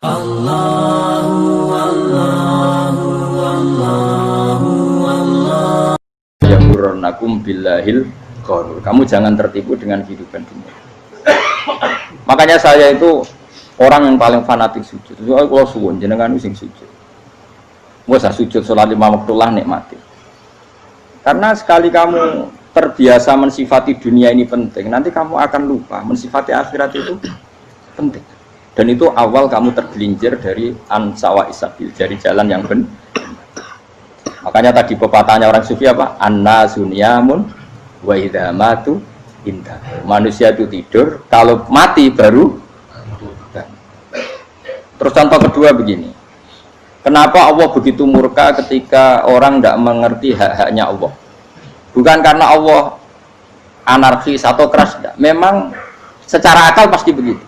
Allahu Allahu Allahu Allah. Yamurnakum billahil ghurur. Kamu jangan tertipu dengan kehidupan dunia. Makanya saya itu orang yang paling fanatik sujud. Soalnya kalau suwun jenengan sing sujud. Wes sujud salat lima waktu lah nikmati. Karena sekali kamu terbiasa mensifati dunia ini penting, nanti kamu akan lupa mensifati akhirat itu penting. Dan itu awal kamu tergelincir dari ansawa isabil, dari jalan yang benar. Makanya tadi pepatahnya orang sufi apa? An-nasu niyamun wa idza matu indah. Manusia itu tidur, kalau mati baru. Terus contoh kedua begini. Kenapa Allah begitu murka ketika orang tidak mengerti hak-haknya Allah? Bukan karena Allah anarkis atau keras, tidak. Memang secara akal pasti begitu.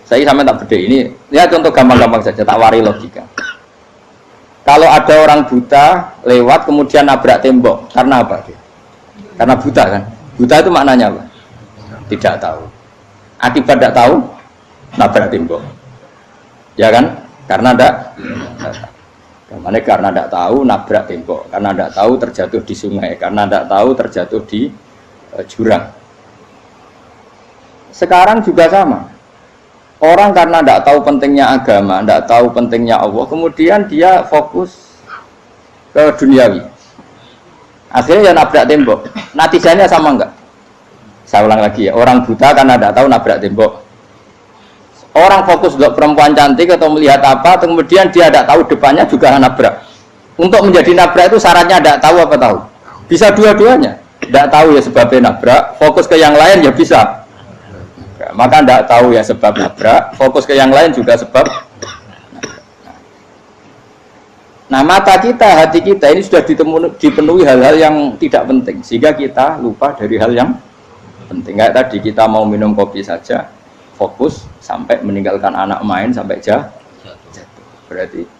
Saya sampai tak beda ini. Ya contoh gampang-gampang saja, tak wari logika. Kalau ada orang buta lewat kemudian nabrak tembok, karena apa dia? Karena buta kan? Buta itu maknanya apa? Tidak tahu. Akibat tidak tahu, nabrak tembok. Ya kan? Karena tidak karena tidak tahu nabrak tembok, karena tidak tahu terjatuh di sungai, karena tidak tahu terjatuh di jurang. Sekarang juga sama. Orang karena tidak tahu pentingnya agama, tidak tahu pentingnya Allah, kemudian dia fokus ke duniawi. Akhirnya ya nabrak tembok. Natijanya sama enggak? Saya ulang lagi ya, orang buta karena tidak tahu nabrak tembok. Orang fokus untuk perempuan cantik atau melihat apa, kemudian dia tidak tahu depannya juga nabrak. Untuk menjadi nabrak itu syaratnya tidak tahu apa tahu? Bisa dua-duanya. Tidak tahu ya sebabnya nabrak, fokus ke yang lain ya bisa. Maka tidak tahu ya sebab nabrak, fokus ke yang lain juga sebab nabrak. Nah mata kita, hati kita ini sudah dipenuhi hal-hal yang tidak penting, sehingga kita lupa dari hal yang penting. Kayak tadi kita mau minum kopi saja, fokus sampai meninggalkan anak main sampai jatuh. Berarti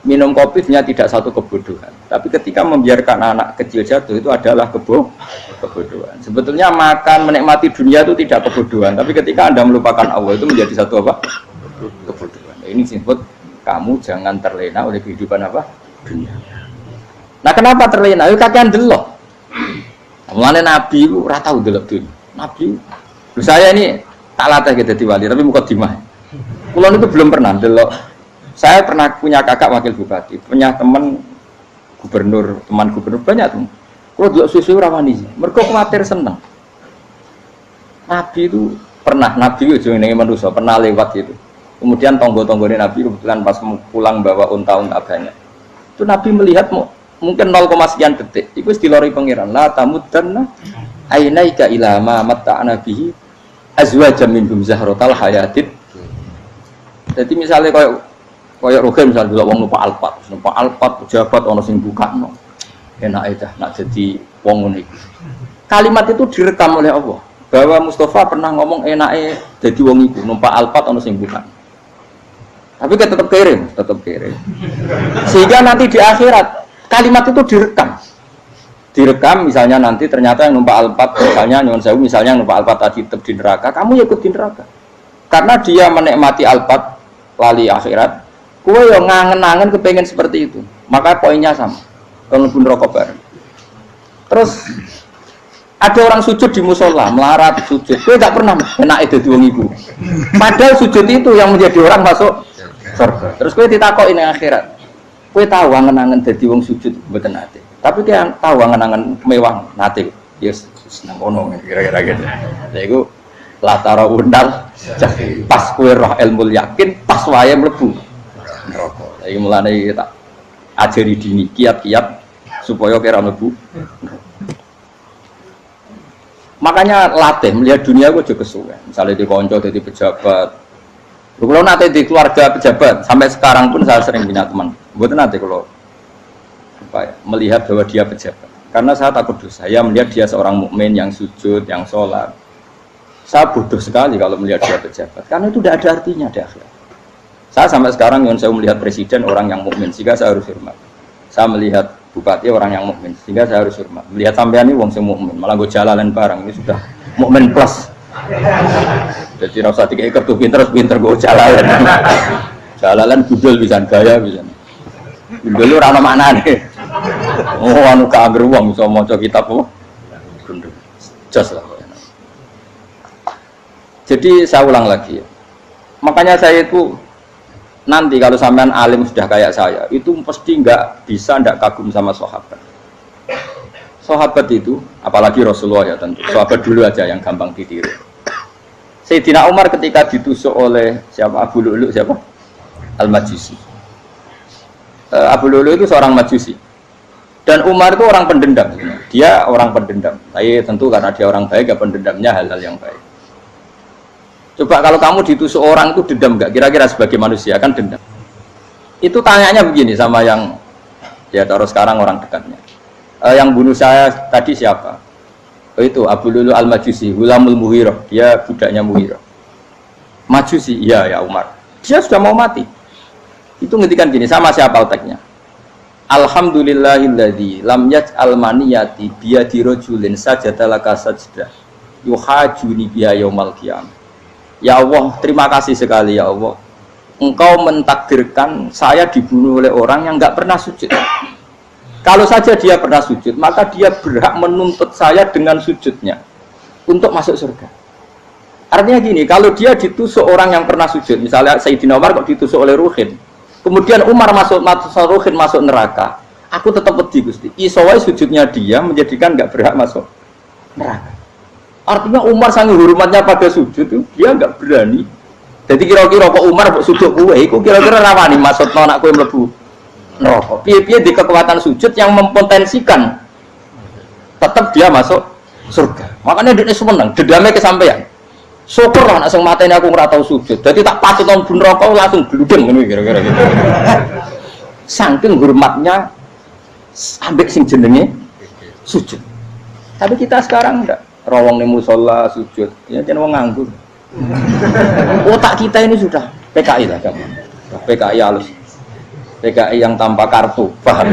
minum kopi sebenarnya tidak satu kebodohan, tapi ketika membiarkan anak kecil jatuh itu adalah kebodohan. Sebetulnya makan menikmati dunia itu tidak kebodohan, tapi ketika Anda melupakan Allah itu menjadi satu apa? Kebodohan. Ini disebut kamu jangan terlena oleh kehidupan apa? Dunia. Nah kenapa terlena? Itu kakean delok. Mulane Nabi itu ora tau delok dunia. Nabi, saya ini tak latih gitu wali, tapi mukadimah. Kulon itu belum pernah delok. Saya pernah punya kakak wakil bupati, punya teman gubernur banyak tuh. Kalau delok susu rawani, mereka khawatir seneng. Nabi itu pernah, Nabi itu jenenge manusia pernah lewat gitu. Kemudian tonggo-tonggone Nabi kebetulan pas pulang bawa unta-unta banyak. Itu Nabi melihat mungkin 0, sekian detik. Itu dilori pangeran. La tamuddanna ainaika ila ma matta'na bihi azwajan minhum zahratal hayatid. Jadi misalnya kayak Rogen misalnya dulu wong numpak Alphard pejabat ono sing bukakno. Enak aja nak jadi wong ngono iku. Kalimat itu direkam oleh Allah bahwa Mustafa pernah ngomong enake jadi wong iku numpak Alphard ono sing bukakno. Tapi kita tetap kirim. Sehingga nanti di akhirat kalimat itu direkam misalnya nanti ternyata yang numpak Alphard misalnya nyuwun sewu misalnya yang numpak Alphard tadi tetap di neraka, kamu ya ikut di neraka. Karena dia menikmati Alphard lali akhirat. Kowe yo ngangen-angen kepengen seperti itu. Maka poinnya sama. Kalau pun rokok bareng. Terus ada orang sujud di musola, melarat sujud. Kowe tak pernah enak itu wong iku. Padahal sujud itu yang menjadi orang masuk surga. Terus kowe ditakoki ning akhirat. Kowe tahu angen-angen dadi wong sujud mboten nate. Tapi kowe tahu angen-angen mewah nate. Yes, seneng ono kira-kira gitu. Lha iku latara undal pas kowe roh ilmu yakin pas wae mlebu neraka. Iki mulane tak ajari dini kiat-kiat supaya kira mlebu. Makanya latih melihat dunia gue juga kesuwen. Misalnya di konco jadi pejabat. Kalau nanti di keluarga pejabat sampai sekarang pun saya sering punya teman. Buat nanti kalau melihat bahwa dia pejabat. Karena saya takut dosa. Saya melihat dia seorang mukmin yang sujud, yang sholat. Saya bodoh sekali kalau melihat dia pejabat. Karena itu tidak ada artinya di akhirat. Saya sampai sekarang yang saya melihat presiden orang yang mukmin, sehingga saya harus hormat. Saya melihat bupati orang yang mukmin, sehingga saya harus hormat. Melihat sampean ini wong sing mukmin, malah gue jalalan barang ini sudah mukmin plus. Jadi rasa tiga ekor tuh pinter gue jalalan budol bisa gaya bisa. Budol lu rana mana nih? Oh anu keangger uang bisa mau kitab oh. Jos lah. Jadi saya ulang lagi. Makanya saya itu nanti kalau sampean alim sudah kayak saya, itu pasti nggak kagum sama sahabat. Sahabat itu, apalagi Rasulullah ya tentu. Sahabat dulu aja yang gampang ditiru. Sayyidina Umar ketika ditusuk oleh siapa Abu Lu'lu siapa? Al-Majusi. Abu Lu'lu itu seorang Majusi. Dan Umar itu orang pendendam. Dia orang pendendam. Tapi tentu karena dia orang baik, ya pendendamnya hal-hal yang baik. Coba kalau kamu ditusuk orang itu dendam nggak? Kira-kira sebagai manusia kan dendam. Itu tanyanya begini sama yang ya taruh sekarang orang dekatnya. Yang bunuh saya tadi siapa? Oh itu Abu Lu'lu Al-Majusi, Hulamul Muhirah, dia budaknya Muhirah. Majusi, iya ya Umar. Dia sudah mau mati. Itu ngetikan gini, sama siapa alteknya? Alhamdulillahilladzi lam yaj'al maniyati biyadi rajulin sajadalaka sajdah yuhajuni biha yaumal qiyamah. Ya Allah, terima kasih sekali ya Allah. Engkau mentakdirkan saya dibunuh oleh orang yang enggak pernah sujud. Kalau saja dia pernah sujud, maka dia berhak menuntut saya dengan sujudnya untuk masuk surga. Artinya gini, kalau dia ditusuk orang yang pernah sujud, misalnya Sayyidina Umar kok ditusuk oleh Ruhin, kemudian Umar Ruhin masuk neraka, aku tetap pedih Gusti. Isowai sujudnya dia menjadikan nggak berhak masuk neraka. Artinya Umar sangat hormatnya pada sujud itu, dia nggak berani. Jadi kira-kira kok Umar sujud kue, itu kira-kira rawani masuk anak kue mlebu. No, piye-piye di kekuatan sujud yang mempotensikan tetap dia masuk surga. Makanya dia seneng, dendamnya kesampaian. Syukur lah nak sing mateni aku ora tau sujud. Jadi tak patut nang bun rokok langsung gludeng ngono kira-kira gitu. Saking hormatnya ambek sing jenenge sujud. Tapi kita sekarang enggak. Rawong ning musala sujud. Ya jeneng wong nganggur. Otak kita ini sudah PKI lah kamu. PKI halus. PKI yang tanpa kartu, paham?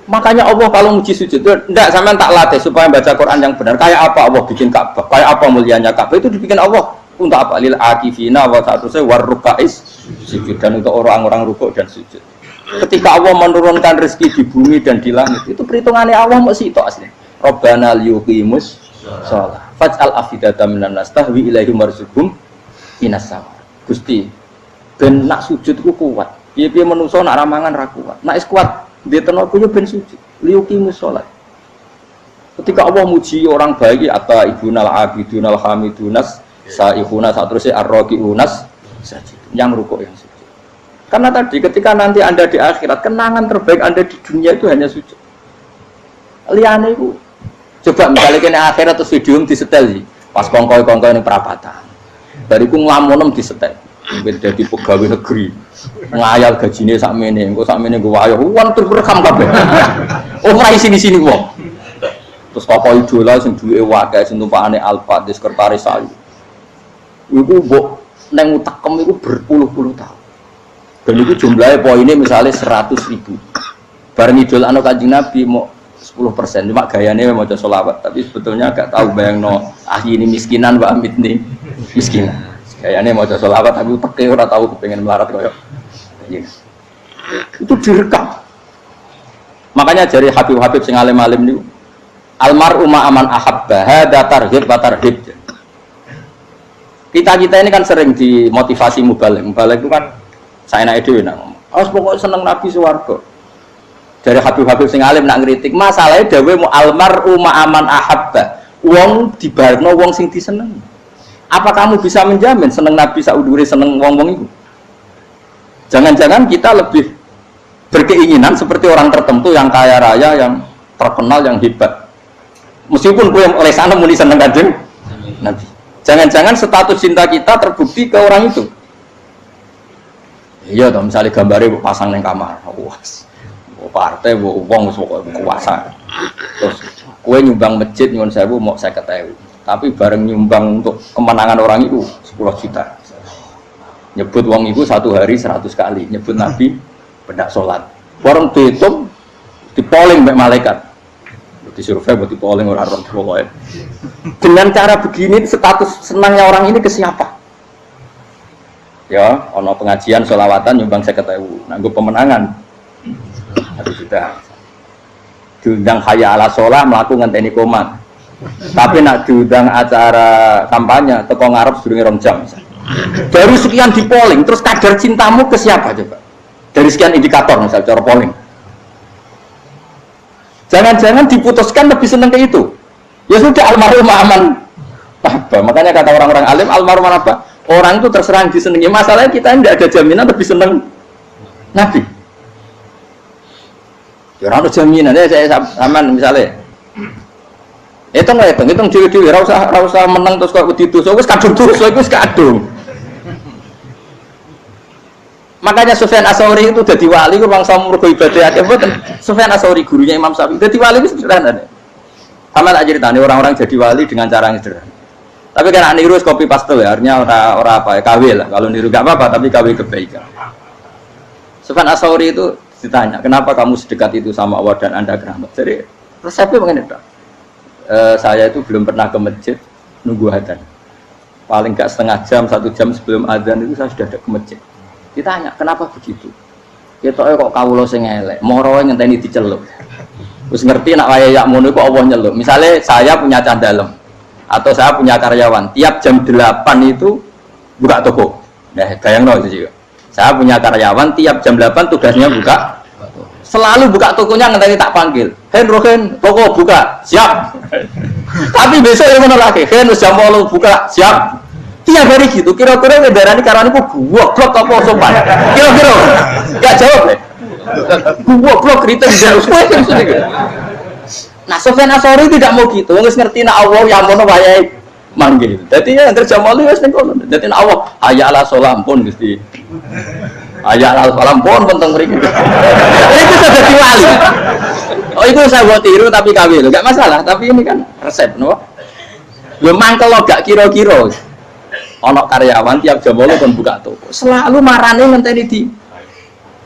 Makanya Allah kalau muji sujud, enggak sampean tak latih supaya baca Quran yang benar. Kayak apa Allah bikin Ka'bah? Kayak apa mulianya Ka'bah? Itu dibikin Allah untuk apa? Lil akifina wa satusai warrukais sujud, dan untuk orang-orang rukuk dan sujud. Ketika Allah menurunkan rezeki di bumi dan di langit, itu perhitungannya Allah masih itu asli. Rabbana liyuqimus shalah faj'al afidatan minan nas tahwi ilaihim warzuqhum minas sama. Gusti, ben nak sujud ku kuat. Piye-piye menungso nak ramangan ra kuat. Nak is kuat dia tenaga yo ben sujud. Liyuqimus shalah. Ketika Allah muji orang baik, atau ibunal abidunal hamidunas saihuna satruse arroqiunas sajid, yang rukuk yang sujud. Karena tadi ketika nanti Anda di akhirat, kenangan terbaik Anda di dunia itu hanya sujud. Liane itu coba misalnya kena akhirat terus video disetel sih, pas kongkoi ini perapatan. Bariku nglamonem disetel. Beda di pegawai negeri ngayal gajinya sakmene, engko sakmene gue ayo uang terus rekam kabeh. Oh ora sini wong. Terus tokoh idola sing duwe wae sing tumpakane Alphard di sekretaris saya. Iku mbok nang utekem iku berpuluh-puluh tahun. Dan itu jumlahnya poinnya misalnya 100.000. Bareng idol anu Kanjeng Nabi mau 10%, cuma gayanya mau maca sholawat, tapi sebetulnya agak tahu bayangno ini miskinan Mbak Amit nih miskinan. Gayanya mau maca sholawat tapi teke ora tahu kepengen melarat koyo. Itu direkam. Makanya dari Habib-habib sing alim-alim niku almar'u ma'aman ahabba hadza tarhib wa tarhib. Kita ini kan sering dimotivasi mubaligh. Mubaligh itu kan saya naik dhewe nak ngomong. Pokoknya seneng Nabi swarga. Dari Habib-habib sing alim nak ngritik, masalahnya dawuh mu almar'u ma'aman ahabba. Wong dibarno wong sing disenengi. Apa kamu bisa menjamin seneng Nabi saudure seneng wong-wong itu? Jangan-jangan kita lebih berkeinginan seperti orang tertentu yang kaya raya, yang terkenal, yang hebat. Meskipun kowe oleh sana muni seneng Kanjeng Nabi. Jangan-jangan status cinta kita terbukti ke orang itu. Iya toh, misalnya gambarnya pasang neng kamar, wah, partai, uang, kuasa. Terus, kue nyumbang masjid nyuwun sewu mau 50.000, tapi bareng nyumbang untuk kemenangan orang itu 10 juta. Nyebut uang itu satu hari 100 kali, nyebut Nabi bedak sholat. Warung dihitung, dipoling mbak malaikat. di survei buat polling orang pokoknya. Dengan cara begini status senangnya orang ini ke siapa? Ya, ono pengajian sholawatan nyumbang 50.000, nanggo pemenangan. Habis sudah diundang hayya ala sholah mlaku ngenteni komat. Tapi nak diundang acara kampanye teko ngarep sedurunge 2 jam. Dari sekian di polling, terus kadar cintamu ke siapa coba? Dari sekian indikator misal cara polling. Jangan-jangan diputuskan lebih seneng ke itu. Ya sudah almarhum aman. Apa? Makanya kata orang-orang alim almarhum apa? Orang itu terserang disenangi. Masalahnya kita tidak ada jaminan lebih seneng Nabi. Ya orang ada jaminan. Saya aman misalnya. Hitung dewi-dewi. Rasa menang terus kok begitu. So wis kadung terus. So wis kadung. Makanya Sufyan Ats-Tsauri itu jadi wali. Kurang sama mergo ibadah. Sufyan Ats-Tsauri gurunya Imam Syafi'i. Jadi wali itu sederhana. Sama tak ceritanya orang-orang jadi wali dengan cara yang sederhana. Tapi kan niru copy paste ya, artinya orang apa ya, KW lah. Kalau niru gak apa-apa, tapi KW kebaikan. Sufyan Ats-Tsauri itu ditanya, kenapa kamu sedekat itu sama Allah dan Anda keramat? Jadi resepnya begini, saya itu belum pernah ke masjid nunggu adzan. Paling gak setengah jam, 1 jam sebelum adzan itu saya sudah ada ke masjid. Ditanya, kenapa begitu? Ketoknya kok kawula sing elek, moro ngenteni diceluk. Terus ngerti nak waya yak mono kok Allah nyeluk. Misalnya saya punya candalem atau saya punya karyawan, tiap jam 8 itu buka toko. Nah, bayangno itu juga. Saya punya karyawan, tiap jam 8 tugasnya buka. Selalu buka tokonya ngenteni tak panggil. Rohen, toko buka, siap. Tapi besok yang mana lagi? Jam 8 buka, siap. Tiap hari gitu. Kira-kira ngedarani karena kok goblok apa sopan? Kira-kira enggak jawab deh. Goblok kritik terus kowe gitu. Nah, Sufyan Ats-Tsauri tidak mau gitu. Wis ngerti nek Allah yang mono wayahe manggil. Dadi ya antar jamali wis ning kono. Dadi nek Allah hayya ala sholah pun Gusti. Hayya ala sholah pun penting mriki. Itu sudah dadi wali. Oh, itu saya buat tiru tapi kawin. Enggak masalah, tapi ini kan resep, no. Lho mangkel lo gak kira-kira. Ono karyawan tiap jam 8 kon buka toko. Selalu marane ngenteni di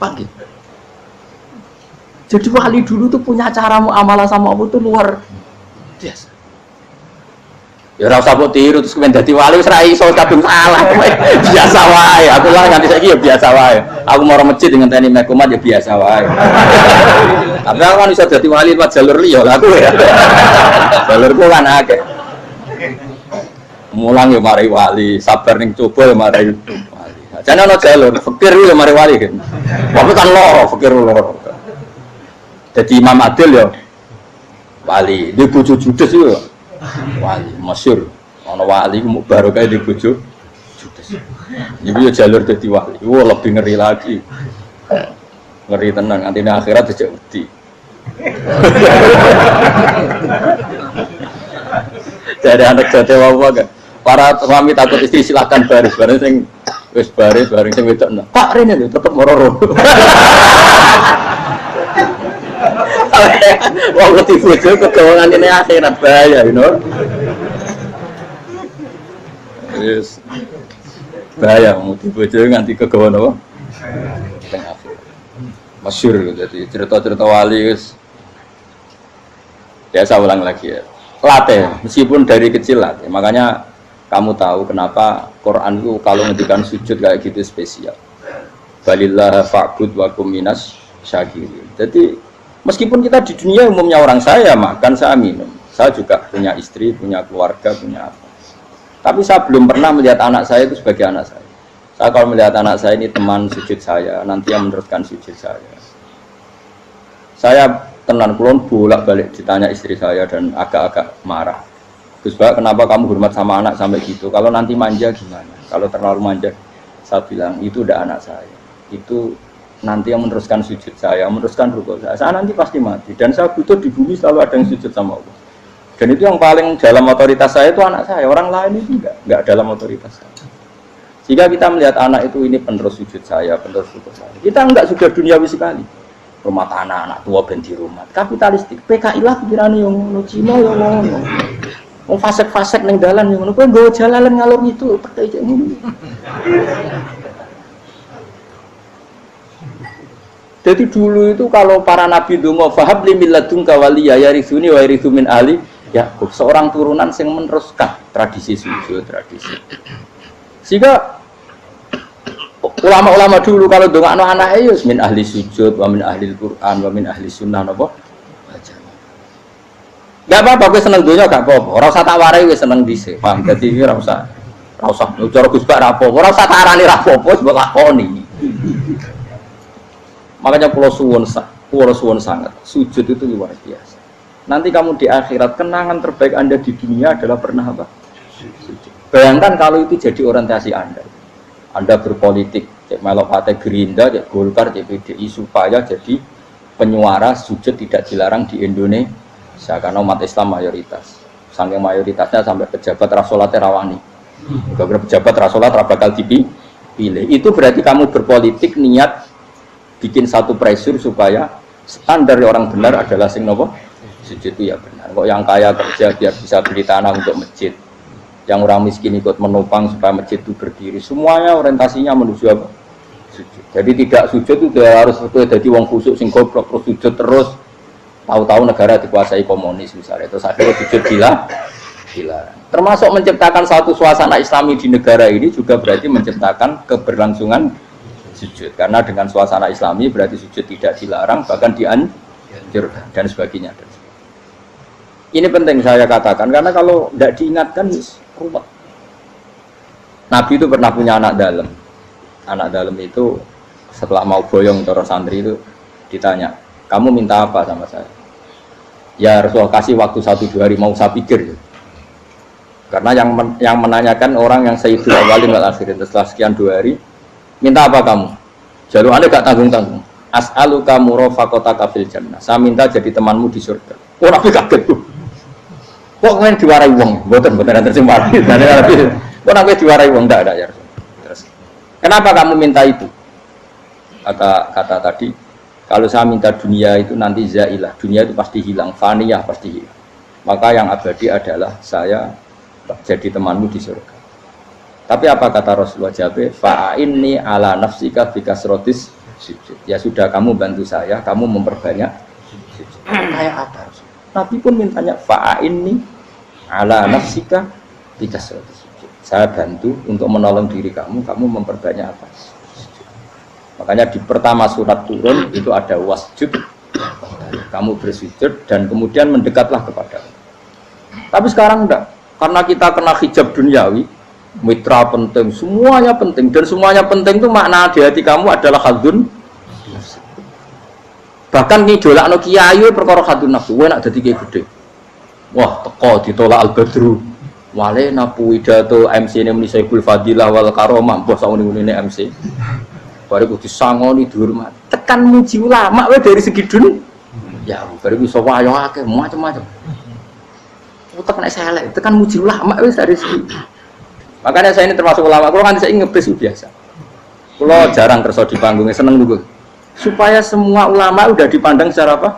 panggil. Jadi wali dulu tuh punya cara muamalah sama Allah tuh luar biasa. Ya ora usah mbok tiru terus kemen dadi wali wis ra iso kadung salah. Biasa wae. Aku lah nganti saiki ya biasa wae. Aku mau masjid dengan tani mekumat ya biasa wae. Tapi aku kan iso dadi wali lewat jalur liya lah aku ya. Jalurku kan akeh. Mulang ya mari wali, sabar ning coba ya mari wali. Jane ana jalur fikir ya mari wali kan. Tapi kan loro, fikir loro. Jadi Imam Adil ya wali, dia bojo judes itu wali, masyhur. Ana wali ku barokah di bojo judes. Iku ya jalur dadi wali. Wah, lebih ngeri lagi. Ngeri tenang, nanti di akhirat aja wedi. Jadi anak jate wae kan. Para suami takut istri silakan baris sing wis baris bareng sing wedok. Pak rene lho tetep mororo. Wong ngerti bojo kegawangan ini akhirat bahaya, you know. Yes. Bahaya ngerti bojo nganti kegawan apa? Teng akhirat. Masyhur jadi cerita-cerita wali wis. Ya saya ulang lagi ya. Latih, meskipun dari kecil latih. Makanya kamu tahu kenapa Quran itu kalau ngendikan sujud kayak gitu spesial. Balillah fa'bud wa kum minas syakirin. Jadi meskipun kita di dunia umumnya orang saya makan, saya minum, saya juga punya istri, punya keluarga, punya apa. Tapi saya belum pernah melihat anak saya itu sebagai anak saya. Saya kalau melihat anak saya ini teman sujud saya, nanti yang meneruskan sujud saya. Saya tenan kulon bolak-balik ditanya istri saya dan agak-agak marah. Gus Pak, kenapa kamu hormat sama anak sampai gitu? Kalau nanti manja gimana? Kalau terlalu manja, saya bilang itu udah anak saya. Itu nanti yang meneruskan sujud saya, meneruskan rukuk saya. Saya nanti pasti mati dan saya butuh di bumi selalu ada yang sujud sama Allah. Dan itu yang paling dalam otoritas saya itu anak saya. Orang lain itu enggak dalam otoritas saya. Jika kita melihat anak itu ini penerus sujud saya, penerus rukuk saya. Kita enggak sudah duniawi sekali. Rumah tanah, anak tua ben di rumah. Kapitalistik. PKI lah pikirannya yang ngono, Cina yang ngono. Wong fasek-fasek ning dalan yang ngono. Kowe nggo jalalan ngalor itu percaya ngono. Jadi dulu itu kalau para nabi donga fahab li min ladunka waliya yarithuni wa yarithu min ali Yakub, seorang turunan yang meneruskan tradisi sujud, tradisi. Sehingga ulama-ulama dulu kalau dongakno anake ya min ahli sujud, wa min ahli Al-Qur'an, wa min ahli sunnah napa? Enggak apa-apa kowe seneng donya gak apa-apa. Ora usah tak warai wis seneng dhisik. Paham? Dadi ora usah cara Gus Bak ra apa-apa. Ora usah tak arani ra apa-apa wis mbok lakoni. Makanya pulau suwon sangat sujud itu luar biasa. Nanti kamu di akhirat kenangan terbaik Anda di dunia adalah pernah apa? Sujud. Bayangkan kalau itu jadi orientasi Anda. Anda berpolitik, cek melok partai Gerindra, cek Golkar, cek PDI supaya jadi penyuara sujud tidak dilarang di Indonesia karena umat Islam mayoritas. Saking mayoritasnya sampai pejabat rasolat rawani. Beberapa pejabat rasolat bakal dipilih. Itu berarti kamu berpolitik niat bikin satu pressure supaya standar orang benar adalah sing nopo sujud itu ya benar. Kok yang kaya kerja biar bisa beli tanah untuk masjid, yang orang miskin ikut menopang supaya masjid itu berdiri. Semuanya orientasinya menuju apa? Sujud. Jadi tidak sujud itu harus jadi wong khusuk sing goblok terus sujud terus. Tahu-tahu negara dikuasai komunis misalnya, terus akhirnya sujud gila. Termasuk menciptakan satu suasana Islami di negara ini juga berarti menciptakan keberlangsungan sujud. Karena dengan suasana Islami berarti sujud tidak dilarang, bahkan dianjurkan dan sebagainya. Ini penting saya katakan karena kalau tidak diingatkan ruwet. Nabi itu pernah punya anak dalam. Anak dalam itu setelah mau boyong terus santri itu ditanya, kamu minta apa sama saya? Ya Rasulullah kasih waktu 1-2 hari mau saya pikir. Karena yang menanyakan orang yang Sayyidul Awwalin wal Akhirin setelah sekian 2 hari, minta apa kamu? Jalur Anda gak tanggung-tanggung. As'aluka murafaqataka fil jannah. Saya minta jadi temanmu di surga. Oh Nabi kaget tuh. Kok kalian diwarai wong? Mboten tersimpan. Kok Nabi diwarai wong? Enggak ada ya. Terus, kenapa kamu minta itu? Kata tadi, kalau saya minta dunia itu nanti zailah. Dunia itu pasti hilang, faniyah pasti hilang. Maka yang abadi adalah saya jadi temanmu di surga. Tapi apa kata Rasulullah Jabe? Fa'inni ala nafsika bikasrotis sujud. Ya sudah kamu bantu saya, kamu memperbanyak sujud. Kayak apa? Nabi pun mintanya fa'inni ala nafsika bikasrotis sujud. Saya bantu untuk menolong diri kamu, kamu memperbanyak apa? Sujud. Makanya di pertama surat turun itu ada wasjud. Kamu bersujud dan kemudian mendekatlah kepada Allah. Tapi sekarang enggak. Karena kita kena hijab duniawi, mitra penting, semuanya penting dan semuanya penting itu makna di hati kamu adalah khadun. Bahkan ngidolakno kiai perkara khadun nafsu, kowe nak dadi kiai gede. Wah, teko ditolak Al-Badru. Wale napu pidato MC ne muni Saiful Fadilah wal Karomah, mbah sauni-unine MC. Bariku disangoni dihormat. Tekan muji ulama wae dari segi dunia. Ya, bariku iso wayo akeh macam-macam. Utek nek saya elek, tekan muji ulama wis dari segi. Makanya saya ini termasuk ulama, kalau kan saya ngebis biasa. Kalau jarang kerso di panggungnya, seneng dulu. Supaya semua ulama udah dipandang secara apa?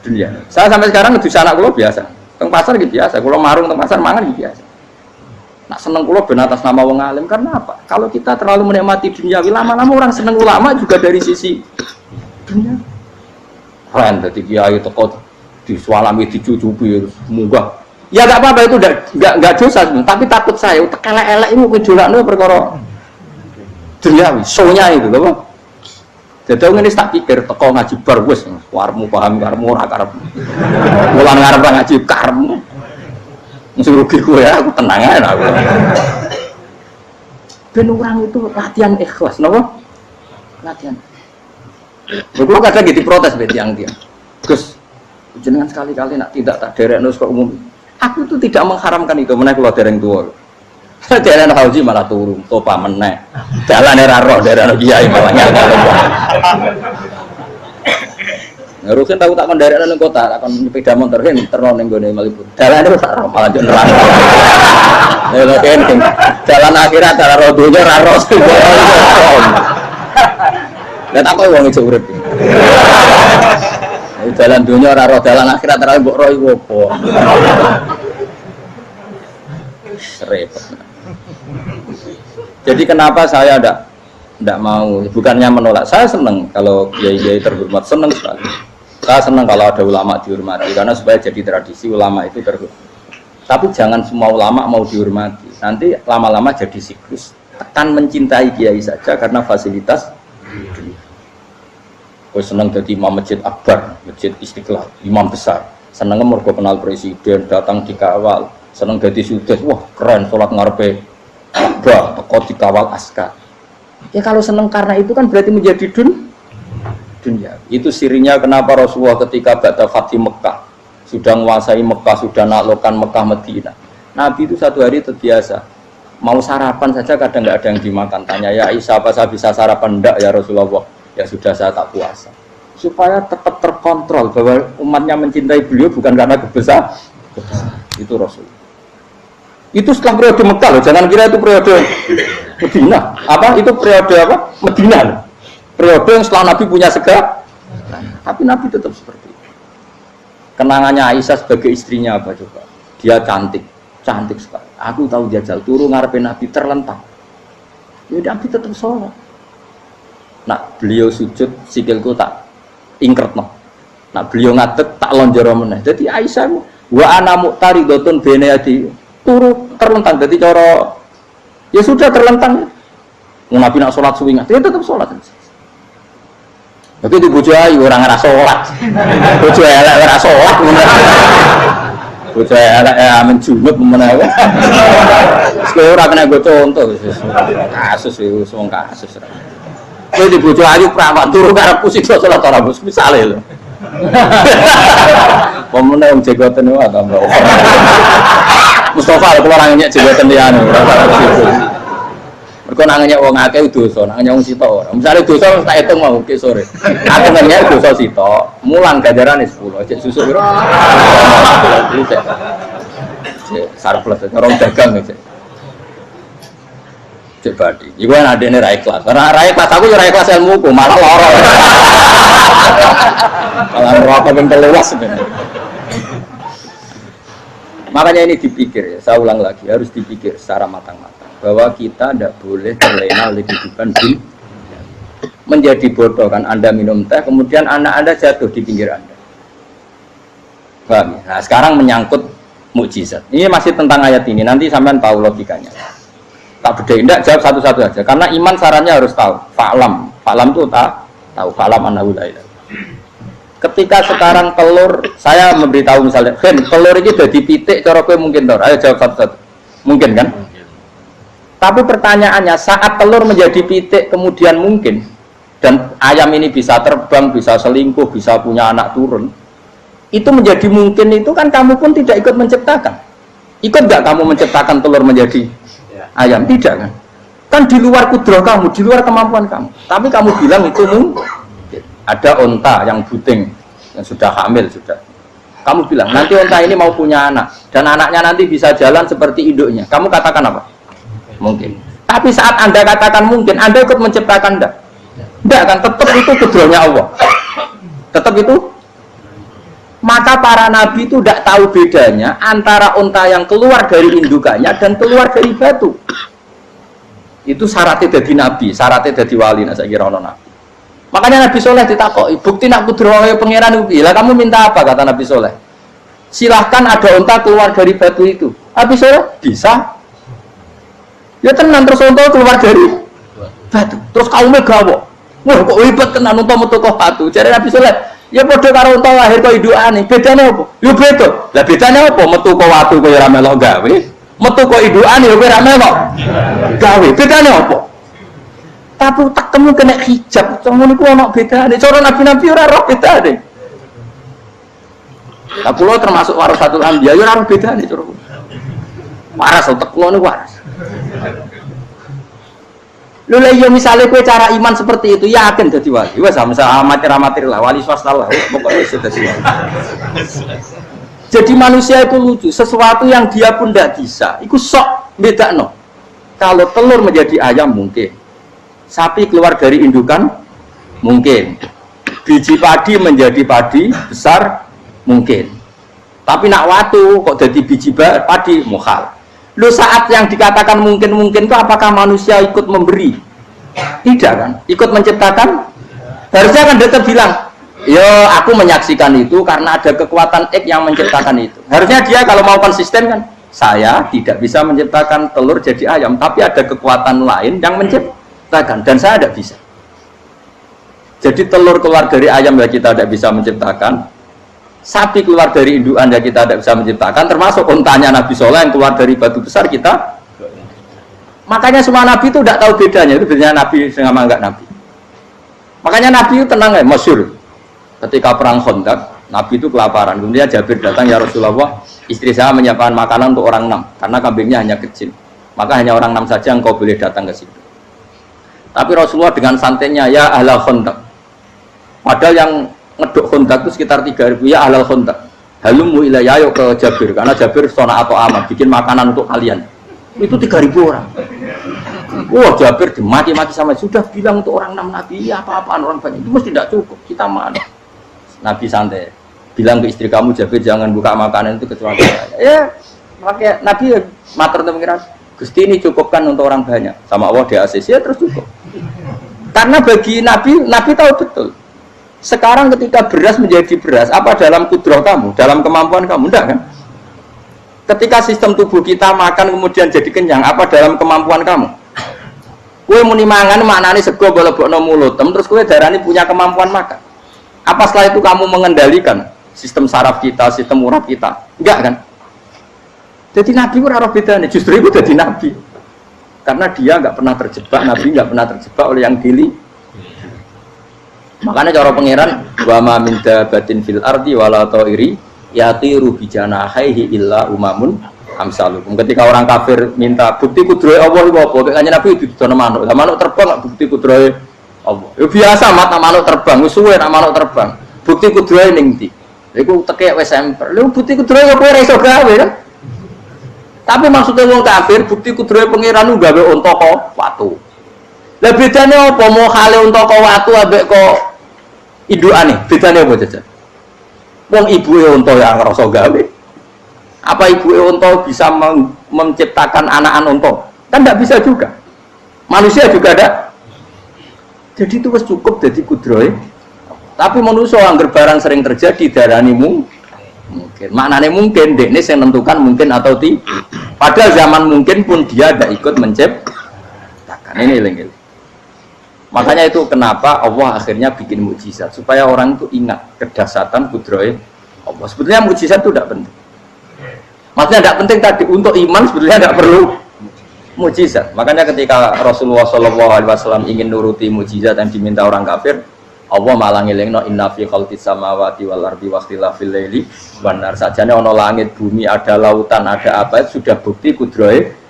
Dunia. Saya sampai sekarang ngedus anak kulo biasa. Teng pasar gitu biasa. Kulo marung teng pasar mangan gitu biasa. Nak seneng kulo ben atas nama wong alim karena apa? Kalau kita terlalu menikmati dunia, lama-lama orang seneng ulama juga dari sisi dunia. Keren, jadi kiai teko disualami dicucupi munggah. Ya enggak apa-apa itu enggak dosa, tapi takut saya utek elek-elek ini kejolakno perkara duniawi, show-nya itu lho. Jadi ngene tak pikir teko ngaji bar wis warmu paham karmu ora karepmu. Mulang ngarep ngaji karmu. Mesti rugi kowe ya, aku tenang ae aku. Ben orang itu latihan ikhlas, napa? Latihan. Betul kadang gitu protes be tiang-tiang. Gus, jenengan sekali-kali nak tidak tak derekno kok umum. Aku itu tidak mengharamkan itu, menaik kalau dereng tua. Dereng haji malah turun, topa menaik. Jalan era roh, dereng kiai malah nyala. Harusnya tahu tak mendarat nang kota, akan sepeda motor kan terno ning gone Malibu. Jalan itu tak roh malah jalan neraka. Lha kan jalan akhirat cara roh dunya ra roh. Lah tak kowe wong iso urip. Jalan dunia ora roh, jalan akhirat ora mbok roh iku apa. Repot. Jadi kenapa saya tidak mau, bukannya menolak. Saya senang kalau kiai-kiai terhormat, senang sekali. Saya senang kalau ada ulama dihormati, karena supaya jadi tradisi ulama itu terhormat. Tapi jangan semua ulama mau dihormati. Nanti lama-lama jadi siklus. Tekan mencintai kiai saja karena fasilitas. Gue senang jadi imam masjid akbar, masjid Istiqlal, imam besar. Senang mergo kenal presiden, datang dikawal. Senang jadi sudes, wah keren, sholat ngarepe Ka'bah, teko dikawal askar. Ya kalau senang karena itu kan berarti menjadi dunia. Itu sirinya kenapa Rasulullah ketika ba'da Fathi Mekah sudah menguasai Mekah, sudah naklukkan Mekah Madinah. Nabi itu satu hari terbiasa mau sarapan saja kadang nggak ada yang dimakan. Tanya ya Aisyah, apa saya bisa sarapan? Enggak ya Rasulullah. Ya sudah saya tak puasa. Supaya tetap terkontrol bahwa umatnya mencintai beliau bukan karena kebesaran. Itu Rasul. Itu setelah periode Mekah loh, jangan kira itu periode Medina. Apa? Itu periode apa? Medina loh. Periode yang setelah Nabi punya segala. Tapi Nabi tetap seperti itu. Kenangannya Aisyah sebagai istrinya apa coba? Dia cantik, cantik sekali. Aku tahu jajal turun ngarepin Nabi terlentang. Ya Nabi tetap sholat. Nah beliau sujud sikilku tak ingkret no. Nah beliau ngadeg tak lonjoro meneh. Jadi Aisyah wa ana muqtaridotun bene adi turu terlentang. Jadi cara ya sudah terlentang. Nabi nak sholat suwingat, dia tetap sholat. Tapi di bojo ayu orang ngerasa sholat. Bojo elek ora sholat. Bojo elek amen junub menawa. Sekali ora kena go contoh kasus itu wong kasus. Kowe di bojo ayu prawan turu karepku sik sholat ora bos misale lho. Pemene wong jegoten wae tambah. Mustafa kalau orang nyek jegoten liyane ora mergo nang nyek wong akeh dosa, nang nyek wong sitok ora. Misale dosa tak hitung mau ke sore. Aku nyek dosa sitok, mulang ganjarane 10, cek susu piro? Cek surplus orang dagang cek. Cek badi. Iku ana adene ra ikhlas. Ora ra ikhlas aku ya ra ikhlas ilmuku, malah lara. Malah ora pengen teluas sebenarnya. Makanya ini dipikir ya, saya ulang lagi, harus dipikir secara matang-matang bahwa kita tidak boleh terlena oleh kehidupan dunia. Menjadi bodoh kan Anda minum teh, kemudian anak Anda jatuh di pinggir Anda. Paham ya? Nah sekarang menyangkut mukjizat. Ini masih tentang ayat ini, nanti sampean tahu logikanya. Tak bedain, tidak jawab satu-satu aja. Karena iman sarannya harus tahu. Fa'lam, fa'lam itu tak tahu. Fa'lam annahu la ilaha. Ketika sekarang telur, saya memberitahu misalnya, Fen, telur ini udah dipitik, cara kowe mungkin tor. Ayo jawab satu-satu. Mungkin kan? Tapi pertanyaannya, saat telur menjadi pitik kemudian mungkin, dan ayam ini bisa terbang, bisa selingkuh, bisa punya anak turun, itu menjadi mungkin itu kan kamu pun tidak ikut menciptakan. Ikut nggak kamu menciptakan telur menjadi ayam? Tidak kan? Kan di luar kudrah kamu, di luar kemampuan kamu. Tapi kamu bilang itu mungkin. Ada onta yang buting, yang sudah hamil sudah. Kamu bilang nanti onta ini mau punya anak dan anaknya nanti bisa jalan seperti induknya. Kamu katakan apa? Mungkin. Tapi saat Anda katakan mungkin, Anda ikut menciptakan enggak? Enggak kan? Tetap itu kudrahnya Allah. Tetap itu. Maka para nabi itu tidak tahu bedanya antara onta yang keluar dari indukannya dan keluar dari batu. Itu syaratnya jadi nabi, syaratnya jadi wali. Nah, saya kira ono nabi. Makanya Nabi Soleh ditakoki, bukti nak kudrah pangeran itu. Lah kamu minta apa kata Nabi Soleh? Silahkan ada unta keluar dari batu itu. Nabi Soleh bisa. Ya tenan terus unta keluar dari batu. Terus kaumnya gawok. Wah kok hebat tenan unta metu kok batu. Jare Nabi Soleh, ya padha karo unta lahir kok indukane. Bedane apa? Ya beda. Lah bedane apa? Metu kok watu kok ora melok gawe. Metu kok indukane ya ora melok gawe. Bedane apa? Tapi tak temu kena hijab, cuma niku ana bedane. Cara nabi-nabi ora roh bedane. Lah kula termasuk warasatul anbiya ya ora roh bedane cara. Waras utek kula niku waras. Lho lha iya misale kowe cara iman seperti itu yakin dadi wali. Wes sampe amatir-amatir lah wali swasta lah. Pokoke wis dadi wali. Jadi manusia itu lucu, sesuatu yang dia pun tidak bisa. Iku sok bedakno. Kalau telur menjadi ayam mungkin. Sapi keluar dari indukan mungkin, biji padi menjadi padi besar mungkin, tapi nak watu kok jadi biji padi mukhal. Lu saat yang dikatakan mungkin itu apakah manusia ikut memberi Tidak kan? Ikut menciptakan? Harusnya kan tetap bilang, yo aku menyaksikan itu karena ada kekuatan X yang menciptakan itu. Harusnya dia kalau mau konsisten kan, saya tidak bisa menciptakan telur jadi ayam, tapi ada kekuatan lain yang menciptakan dan saya tidak bisa. Jadi telur keluar dari ayam ya kita tidak bisa menciptakan, sapi keluar dari induan ya kita tidak bisa menciptakan, termasuk untanya Nabi Soleh yang keluar dari batu besar kita. Makanya semua Nabi itu tidak tahu bedanya, itu bedanya Nabi sama enggak Nabi. Makanya Nabi itu tenang ya, masyhur. Ketika perang Khandaq, Nabi itu kelaparan. Kemudian Jabir datang, ya Rasulullah, istri saya menyiapkan makanan untuk orang 6, karena kambingnya hanya kecil. Maka hanya orang 6 saja engkau boleh datang ke situ. Tapi Rasulullah dengan santainya, ya ahlal Khandaq. Padahal yang ngeduk Khandaq itu sekitar 3.000, ya ahlal Khandaq. Halumu ilayya, ayo ke Jabir, karena Jabir sona atau amat, bikin makanan untuk kalian. Itu 3.000 orang. Wah, Jabir dimaki-maki sama, sudah bilang untuk orang 6 Nabi, ya apa-apaan orang banyak, itu mesti tidak cukup, kita mana. Nabi santai, bilang ke istri kamu, Jabir jangan buka makanan itu kecuali saya. Ya, pakai Nabi matur untuk pengiran, Gusti ini cukupkan untuk orang banyak, sama Allah di ACC ya terus cukup. Karena bagi Nabi, Nabi tahu betul. Sekarang ketika beras menjadi beras, apa dalam kudrah kamu, dalam kemampuan kamu, enggak kan? Ketika sistem tubuh kita makan kemudian jadi kenyang, apa dalam kemampuan kamu? Kue muni mangan maknane sego bolebokno mulut, terus kue darani punya kemampuan makan. Apa setelah itu kamu mengendalikan sistem saraf kita, sistem urat kita? Enggak kan? Jadi Nabi ora ora bedane, justru itu jadi Nabi. Karena dia enggak pernah terjebak, Nabi enggak pernah terjebak oleh yang dili. Makanya cara pangeran wa ma min dabatin fil ardi wala ta'iri yatiru bi janahihi illa umamun amsalukum. Ketika orang kafir minta bukti kudrohe Allah iku apa? Kayaknya Nabi didono manuk. Lah manuk terbang bukti kudrohe Allah. Ya biasa mata manuk terbang, wis suwe nek manuk terbang. Bukti kudrohe ning ndi? Iku tekek wis semper. Lha bukti kudrohe apa ora iso gawe kan? Tapi maksudnya wong kafir bukti kudrohe pangeran gawe unta kok watu. Lah bedane apa mau hale unta kok watu ambek kok indukane? Bedane apa jajan? Wong ibuke unta ya ngrasa gawe. Apa ibu unta bisa menciptakan anak-anak unta? Kan tidak bisa juga. Manusia juga ada. Jadi itu cukup jadi kudrohe. Tapi manusia anggar barang sering terjadi darani mungkin. Maknanya mungkin, dekne yang menentukan mungkin atau tidak. Padahal zaman mungkin pun dia tidak ikut menciptakan. Ini lagi. Makanya itu kenapa Allah akhirnya bikin mukjizat supaya orang itu ingat kedahsyatan kudrohe Allah. Sebetulnya mukjizat itu tidak penting. Maksudnya tidak penting tadi untuk iman sebetulnya tidak perlu mukjizat. Makanya ketika Rasulullah SAW ingin nuruti mukjizat yang diminta orang kafir, Allah malah ngelingno inna fi khalqis samawati wal ardi wakhtilafil laili wan nar. Sajane ana langit, bumi, ada lautan, ada apa itu sudah bukti kudrohe.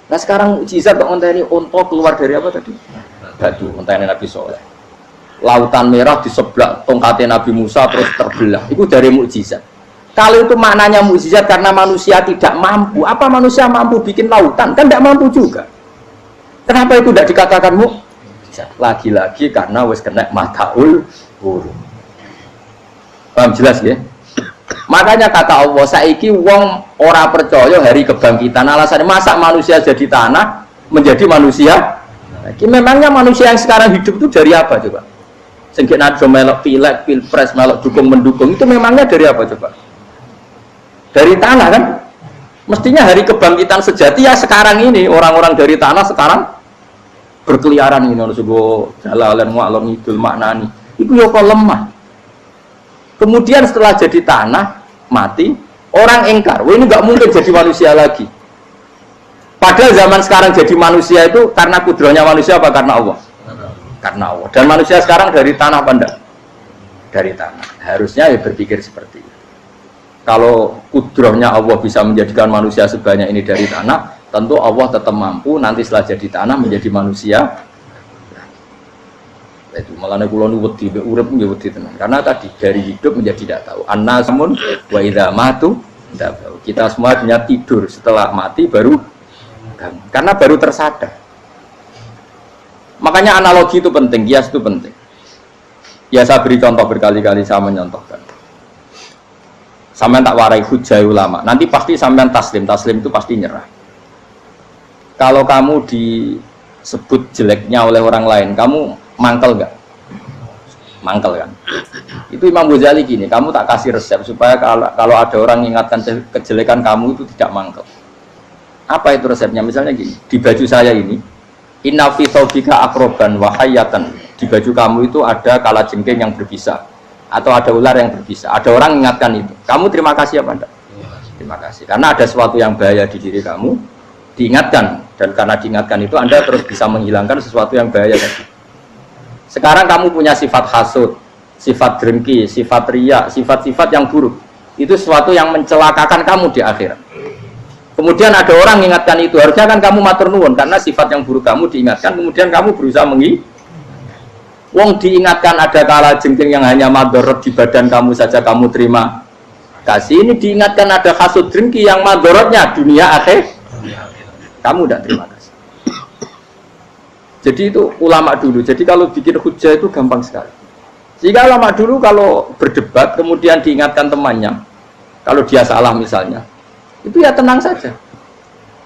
Nah sekarang mukjizat kok ngenteni unta keluar dari apa tadi? Batu, ngenteni Nabi Soleh. Lautan merah di sebelah tongkatnya Nabi Musa terus terbelah. Itu dari mukjizat. Kalau itu maknanya mukjizat karena manusia tidak mampu, apa manusia mampu bikin lautan? Kan tidak mampu juga. Kenapa itu tidak dikatakan mukjizat? Lagi-lagi karena wis kena mataul huruf. Paham jelas ya? Makanya kata Allah, saiki wong ora percaya hari kebangkitan. Alasannya masa manusia jadi tanah menjadi manusia? Memangnya manusia yang sekarang hidup itu dari apa coba? Sengke nado melok pilek, pilpres, melok dukung mendukung itu memangnya dari apa coba? Dari tanah kan? Mestinya hari kebangkitan sejati ya sekarang ini orang-orang dari tanah sekarang berkeliaran ini harus go jalalan mu'alon idul maknani. Itu ya kok lemah. Kemudian setelah jadi tanah mati orang engkar, wah ini nggak mungkin jadi manusia lagi. Padahal zaman sekarang jadi manusia itu karena kudrohnya manusia apa karena Allah? Karena Allah. Dan manusia sekarang dari tanah apa enggak? Dari tanah. Harusnya ya berpikir seperti itu. Kalau kudrohnya Allah bisa menjadikan manusia sebanyak ini dari tanah, tentu Allah tetap mampu nanti setelah jadi tanah menjadi manusia. Itu malah kula nu wedi urip nggih wedi tenan. Karena tadi dari hidup menjadi tidak tahu. Annasun wa idza matu tahu. Kita semua hanya tidur, setelah mati baru karena baru tersadar. Makanya analogi itu penting, kias itu penting. Ya saya beri contoh berkali-kali, saya menyontohkan. Sampean tak warai hujah ulama. Nanti pasti sampean taslim itu pasti nyerah. Kalau kamu sebut jeleknya oleh orang lain, kamu mangkel nggak? Mangkel kan? Itu Imam Ghazali gini, kamu tak kasih resep supaya kalau ada orang mengingatkan kejelekan kamu itu tidak mangkel. Apa itu resepnya? Misalnya gini, di baju saya ini, inna fi thawbika akroban wahayatan. Di baju kamu itu ada kalajengking yang berbisa, atau ada ular yang berbisa. Ada orang mengingatkan itu. Kamu terima kasih apa enggak? Terima kasih. Karena ada sesuatu yang bahaya di diri kamu, diingatkan. Dan karena diingatkan itu, Anda terus bisa menghilangkan sesuatu yang bahaya tadi. Sekarang kamu punya sifat hasud, sifat dengki, sifat riya, sifat-sifat yang buruk. Itu sesuatu yang mencelakakan kamu di akhirat. Kemudian ada orang mengingatkan itu, harusnya kan kamu matur nuwun karena sifat yang buruk kamu diingatkan, kemudian kamu berusaha wong diingatkan ada kalajengking yang hanya madorot di badan kamu saja kamu terima kasih. Ini diingatkan ada hasud dengki yang madorotnya dunia akhir, kamu tidak terima kasih. Jadi itu ulama dulu. Jadi kalau bikin hujah itu gampang sekali. Jika ulama dulu kalau berdebat kemudian diingatkan temannya, kalau dia salah misalnya, itu ya tenang saja.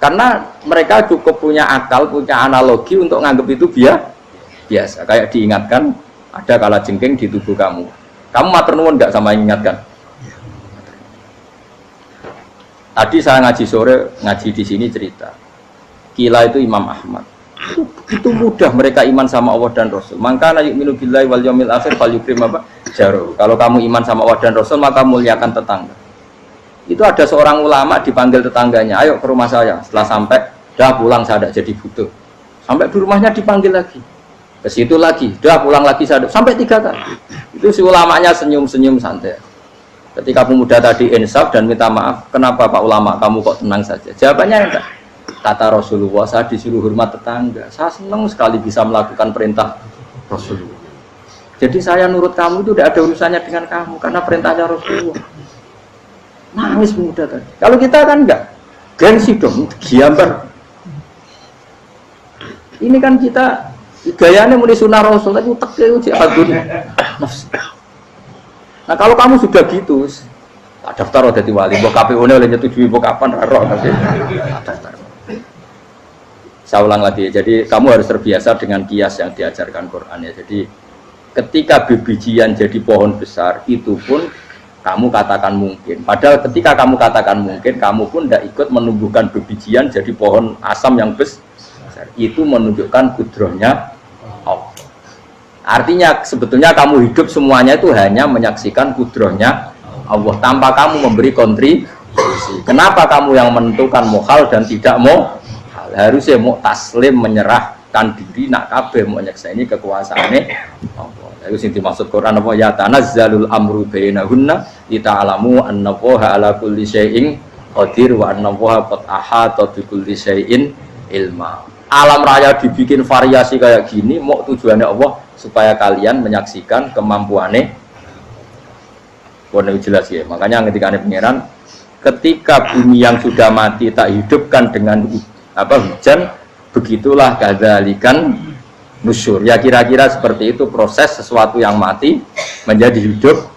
Karena mereka cukup punya akal, punya analogi untuk nganggap itu biasa. Kayak diingatkan ada kalajengking di tubuh kamu. Kamu matur nuwun enggak sama yang ingatkan? Tadi saya ngaji sore, ngaji di sini cerita. Kila itu Imam Ahmad. Itu mudah mereka iman sama Allah dan Rasul. Maka la yu'minu billahi wal yaumil akhir falyukrim apa? Jaru. Kalau kamu iman sama Allah dan Rasul maka muliakan tetangga. Itu ada seorang ulama dipanggil tetangganya, ayo ke rumah saya. Setelah sampai, dah pulang saya tidak jadi butuh. Sampai di rumahnya dipanggil lagi. Ke situ lagi, dah pulang lagi saya sampai 3 kali. Itu si ulamanya senyum-senyum santai. Ketika pemuda tadi insaf dan minta maaf, kenapa Pak Ulama kamu kok tenang saja? Jawabannya enggak. Kata Rasulullah, saya disuruh hormat tetangga. Saya senang sekali bisa melakukan perintah Rasulullah. Jadi saya nurut kamu itu tidak ada urusannya dengan kamu, karena perintahnya Rasulullah. Nangis pemuda tadi. Kalau kita kan enggak, gengsi dong, giambar. Ini kan kita gayanya mulai sunnah Rasul, tapi utek itu jihadun. Nah kalau kamu sudah gitu, daftar udah wali, mbok KPU-nya oleh nyetujui mbok kapan roh nanti. Daftar. Saya ulang lagi, jadi kamu harus terbiasa dengan kias yang diajarkan Quran ya. Jadi ketika bibijian jadi pohon besar, itu pun kamu katakan mungkin. Padahal ketika kamu katakan mungkin, kamu pun tidak ikut menumbuhkan bibijian jadi pohon asam yang besar. Itu menunjukkan kudrohnya Allah. Artinya sebetulnya kamu hidup semuanya itu hanya menyaksikan kudrohnya Allah tanpa kamu memberi kontribusi. Kenapa kamu yang menentukan mukhal dan tidak mau? Harusnya mau taslim menyerahkan diri nak kabeh mau nyekseni kekuasaane Allah. Itu sing dimaksud Quran apa ya tanazzalul amru bainahunna lita'lamu annallaha ala kulli syai'in qadir wa annallaha qad ahata bi kulli syai'in ilma. Alam raya dibikin variasi kayak gini mau tujuannya Allah supaya kalian menyaksikan kemampuannya. Boleh jelas ya. Makanya ketika ada pangeran, ketika bumi yang sudah mati tak hidupkan dengan hujan, begitulah kadzalikan nusyur. Ya kira-kira seperti itu proses sesuatu yang mati menjadi hidup